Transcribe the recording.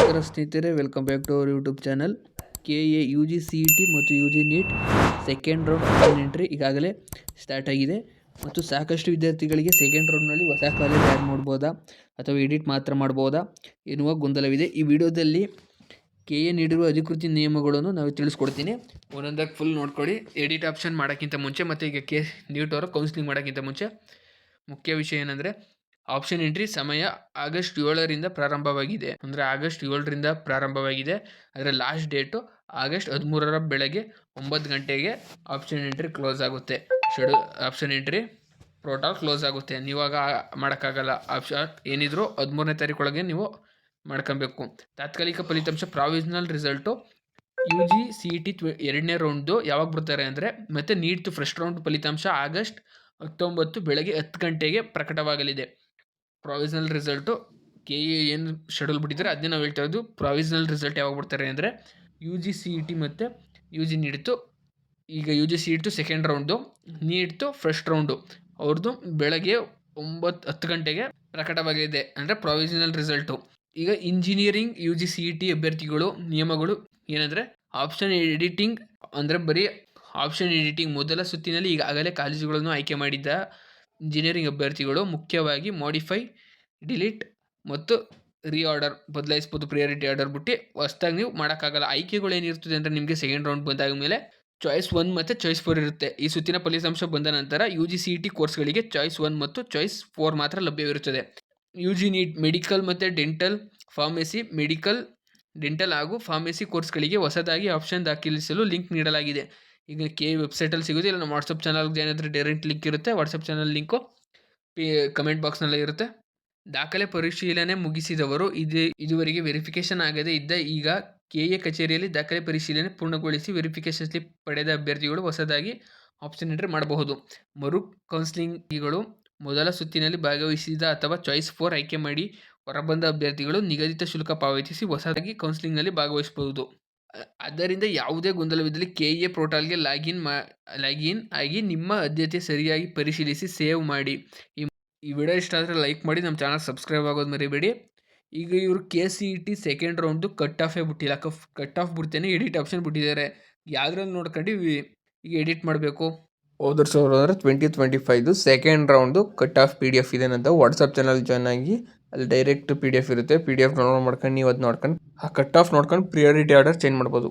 ನಮಸ್ಕಾರ ಸ್ನೇಹಿತರೆ, welcome back to our YouTube channel. KA UG CET ಮತ್ತು UG NEET second round option entry ಈಗಾಗಲೇ start ಆಗಿದೆ ಮತ್ತು ಸಾಕಷ್ಟು ವಿದ್ಯಾರ್ಥಿಗಳಿಗೆ ಸೆಕೆಂಡ್ ರೌಂಡ್ನಲ್ಲಿ ಹೊಸ ಕಾಲೇಜ್ ಆ್ಯಡ್ ಮಾಡ್ಬೋದಾ ಅಥವಾ ಎಡಿಟ್ ಮಾತ್ರ ಮಾಡ್ಬೋದಾ ಎನ್ನುವ ಗೊಂದಲವಿದೆ. ಈ ವಿಡಿಯೋದಲ್ಲಿ KA ನೀಡಿರುವ ಅಧಿಕೃತ ನಿಯಮಗಳನ್ನು ನಾವು ತಿಳಿಸ್ಕೊಡ್ತೀನಿ. ಒಂದೊಂದಾಗಿ ಫುಲ್ ನೋಡ್ಕೊಳ್ಳಿ. ಎಡಿಟ್ ಆಪ್ಷನ್ ಮಾಡೋಕ್ಕಿಂತ ಮುಂಚೆ ಮತ್ತು ಈಗ ನೀಟ್ ಅವರು ಕೌನ್ಸಿಲಿಂಗ್ ಮಾಡೋಕ್ಕಿಂತ ಮುಂಚೆ ಮುಖ್ಯ ವಿಷಯ ಏನಂದರೆ, ಆಪ್ಷನ್ ಎಂಟ್ರಿ ಸಮಯ ಆಗಸ್ಟ್ 7ರಿಂದ ಪ್ರಾರಂಭವಾಗಿದೆ. ಅಂದರೆ ಆಗಸ್ಟ್ 7ರಿಂದ ಪ್ರಾರಂಭವಾಗಿದೆ. ಅದರ ಲಾಸ್ಟ್ ಡೇಟು ಆಗಸ್ಟ್ 13ರ ಬೆಳಗ್ಗೆ 9 ಗಂಟೆಗೆ ಆಪ್ಷನ್ ಎಂಟ್ರಿ ಕ್ಲೋಸ್ ಆಗುತ್ತೆ. ಆಪ್ಷನ್ ಎಂಟ್ರಿ ಪೋರ್ಟಲ್ ಕ್ಲೋಸ್ ಆಗುತ್ತೆ. ನೀವಾಗ ಮಾಡೋಕ್ಕಾಗಲ್ಲ. ಆಪ್ಷನ್ ಏನಿದ್ರು 13ನೇ ತಾರೀಕೊಳಗೆ ನೀವು ಮಾಡ್ಕೊಬೇಕು. ತಾತ್ಕಾಲಿಕ ಫಲಿತಾಂಶ ಪ್ರಾವಿಷನಲ್ ರಿಸಲ್ಟು UG CET 2ನೇ ರೌಂಡ್ದು ಯಾವಾಗ ಬರ್ತಾರೆ ಅಂದರೆ, ಮತ್ತು ನೀಟ್ ಫಸ್ಟ್ ರೌಂಡ್ ಫಲಿತಾಂಶ ಆಗಸ್ಟ್ 19 ಬೆಳಗ್ಗೆ 10 ಗಂಟೆಗೆ ಪ್ರಕಟವಾಗಲಿದೆ. ಪ್ರಾವಿಷನಲ್ ರಿಸಲ್ಟು KA ಏನು ಶೆಡ್ಯೂಲ್ ಬಿಟ್ಟಿದ್ದಾರೆ ಅದನ್ನೇ ನಾವು ಹೇಳ್ತಾ ಇರೋದು. ಪ್ರಾವಿಷನಲ್ ರಿಸಲ್ಟ್ ಯಾವಾಗ ಬಿಡ್ತಾರೆ ಅಂದರೆ, UG CET ಮತ್ತು UG ನೀಡ್ತು. ಈಗ UG CET ಸೆಕೆಂಡ್ ರೌಂಡು, ನೀಡ್ತು ಫಸ್ಟ್ ರೌಂಡು ಅವ್ರದ್ದು ಬೆಳಗ್ಗೆ 10 ಗಂಟೆಗೆ ಪ್ರಕಟವಾಗಿದೆ. ಅಂದರೆ ಪ್ರಾವಿಷನಲ್ ರಿಸಲ್ಟು. ಈಗ ಇಂಜಿನಿಯರಿಂಗ್ UG CET ಅಭ್ಯರ್ಥಿಗಳು ನಿಯಮಗಳು ಏನಂದರೆ, ಆಪ್ಷನ್ ಎಡಿಟಿಂಗ್ ಅಂದರೆ ಬರೀ ಆಪ್ಷನ್ ಎಡಿಟಿಂಗ್ ಮೊದಲ ಸುತ್ತಿನಲ್ಲಿ ಈಗಾಗಲೇ ಕಾಲೇಜುಗಳನ್ನು ಆಯ್ಕೆ ಮಾಡಿದ್ದ ಇಂಜಿನಿಯರಿಂಗ್ ಅಭ್ಯರ್ಥಿಗಳು ಮುಖ್ಯವಾಗಿ ಮಾಡಿಫೈ, ಡಿಲೀಟ್ ಮತ್ತು ರೀಆರ್ಡರ್ ಬದಲಾಯಿಸ್ಬೋದು. ಪ್ರಿಯಾರಿಟಿ ಆರ್ಡರ್ ಬಿಟ್ಟು ಹೊಸ್ದಾಗಿ ನೀವು ಮಾಡೋಕ್ಕಾಗಲ್ಲ. ಆಯ್ಕೆಗಳು ಏನಿರ್ತದೆ ಅಂದರೆ, ನಿಮಗೆ ಸೆಕೆಂಡ್ ರೌಂಡ್ ಬಂದಾಗ ಮೇಲೆ ಚಾಯ್ಸ್ 1 ಮತ್ತು ಚಾಯ್ಸ್ 4 ಇರುತ್ತೆ. ಈ ಸುತ್ತಿನ ಫಲಿತಾಂಶ ಬಂದ ನಂತರ UG CET ಕೋರ್ಸ್ಗಳಿಗೆ ಚಾಯ್ಸ್ 1 ಮತ್ತು ಚಾಯ್ಸ್ 4 ಮಾತ್ರ ಲಭ್ಯವಿರುತ್ತದೆ. UG ನೀಟ್ ಮೆಡಿಕಲ್ ಮತ್ತು ಡೆಂಟಲ್, ಫಾರ್ಮಸಿ, ಡೆಂಟಲ್ ಹಾಗೂ ಫಾರ್ಮಸಿ ಕೋರ್ಸ್ಗಳಿಗೆ ಹೊಸದಾಗಿ ಆಪ್ಷನ್ ದಾಖಲಿಸಲು ಲಿಂಕ್ ನೀಡಲಾಗಿದೆ. ಈಗ KA ವೆಬ್ಸೈಟಲ್ಲಿ ಸಿಗುತ್ತೆ. ಇಲ್ಲ ನಮ್ಮ ವಾಟ್ಸಪ್ ಚಾನಲ್ಗೆ ಏನಾದರೂ ಡೈರೆಕ್ಟ್ ಲಿಂಕ್ ಇರುತ್ತೆ. ವಾಟ್ಸಪ್ ಚಾನಲ್ ಲಿಂಕು ಕಮೆಂಟ್ ಬಾಕ್ಸ್ನಲ್ಲೇ ಇರುತ್ತೆ. ದಾಖಲೆ ಪರಿಶೀಲನೆ ಮುಗಿಸಿದವರು ಇದುವರೆಗೆ ವೆರಿಫಿಕೇಷನ್ ಆಗದೇ ಇದ್ದ ಈಗ KA ಕಚೇರಿಯಲ್ಲಿ ದಾಖಲೆ ಪರಿಶೀಲನೆ ಪೂರ್ಣಗೊಳಿಸಿ ವೆರಿಫಿಕೇಷನ್ ಸ್ಲಿಪ್ ಪಡೆದ ಅಭ್ಯರ್ಥಿಗಳು ಹೊಸದಾಗಿ ಆಪ್ಷನ್ ಎಂಟ್ರಿ ಮಾಡಬಹುದು. ಮರು ಕೌನ್ಸಿಲಿಂಗ್ಗಳು ಮೊದಲ ಸುತ್ತಿನಲ್ಲಿ ಭಾಗವಹಿಸಿದ ಅಥವಾ ಚಾಯ್ಸ್ 4 ಆಯ್ಕೆ ಮಾಡಿ ಹೊರಬಂದ ಅಭ್ಯರ್ಥಿಗಳು ನಿಗದಿತ ಶುಲ್ಕ ಪಾವತಿಸಿ ಹೊಸದಾಗಿ ಕೌನ್ಸಿಲಿಂಗ್ನಲ್ಲಿ ಭಾಗವಹಿಸಬಹುದು. ಆದ್ದರಿಂದ ಯಾವುದೇ ಗೊಂದಲವಿದ್ದಲ್ಲಿ KA ಪೋರ್ಟಲ್ಗೆ ಲಾಗಿನ್ ಆಗಿ ನಿಮ್ಮ ಆದ್ಯತೆ ಸರಿಯಾಗಿ ಪರಿಶೀಲಿಸಿ ಸೇವ್ ಮಾಡಿ. ಈ ವಿಡಿಯೋ ಇಷ್ಟ ಆದರೆ ಲೈಕ್ ಮಾಡಿ, ನಮ್ಮ ಚಾನಲ್ ಸಬ್ಸ್ಕ್ರೈಬ್ ಆಗೋದು ಮರಿಬೇಡಿ. ಈಗ ಇವರು KCET ಸೆಕೆಂಡ್ ರೌಂಡು ಕಟ್ ಆಫೇ ಬಿಟ್ಟಿಲ್ಲ. ಕಟ್ ಆಫ್ ಬಿಡ್ತೇನೆ ಎಡಿಟ್ ಆಪ್ಷನ್ ಬಿಟ್ಟಿದ್ದಾರೆ. ಯಾವುದ್ರಲ್ಲಿ ನೋಡ್ಕೊಂಡು ಈಗ ಎಡಿಟ್ ಮಾಡಬೇಕು. ಹೋದ ಸಾವಿರ ಅಂದರೆ 2025 second round cut off PDF ಇದೆ ಅಂತ ವಾಟ್ಸಪ್ ಚಾನಲ್ ಜಾಯ್ನ್ ಆಗಿ ಅಲ್ಲಿ ಡೈರೆಕ್ಟ್ PDF ಇರುತ್ತೆ. PDF ಡೌನ್ಲೋಡ್ ಮಾಡ್ಕೊಂಡು ನೀವು ಅದು ನೋಡ್ಕೊಂಡು ಆ ಕಟ್ ಆಫ್ ನೋಡ್ಕೊಂಡು ಪ್ರಿಯಾರಿಟಿ ಆರ್ಡರ್ ಚೇಂಜ್ ಮಾಡ್ಬೋದು.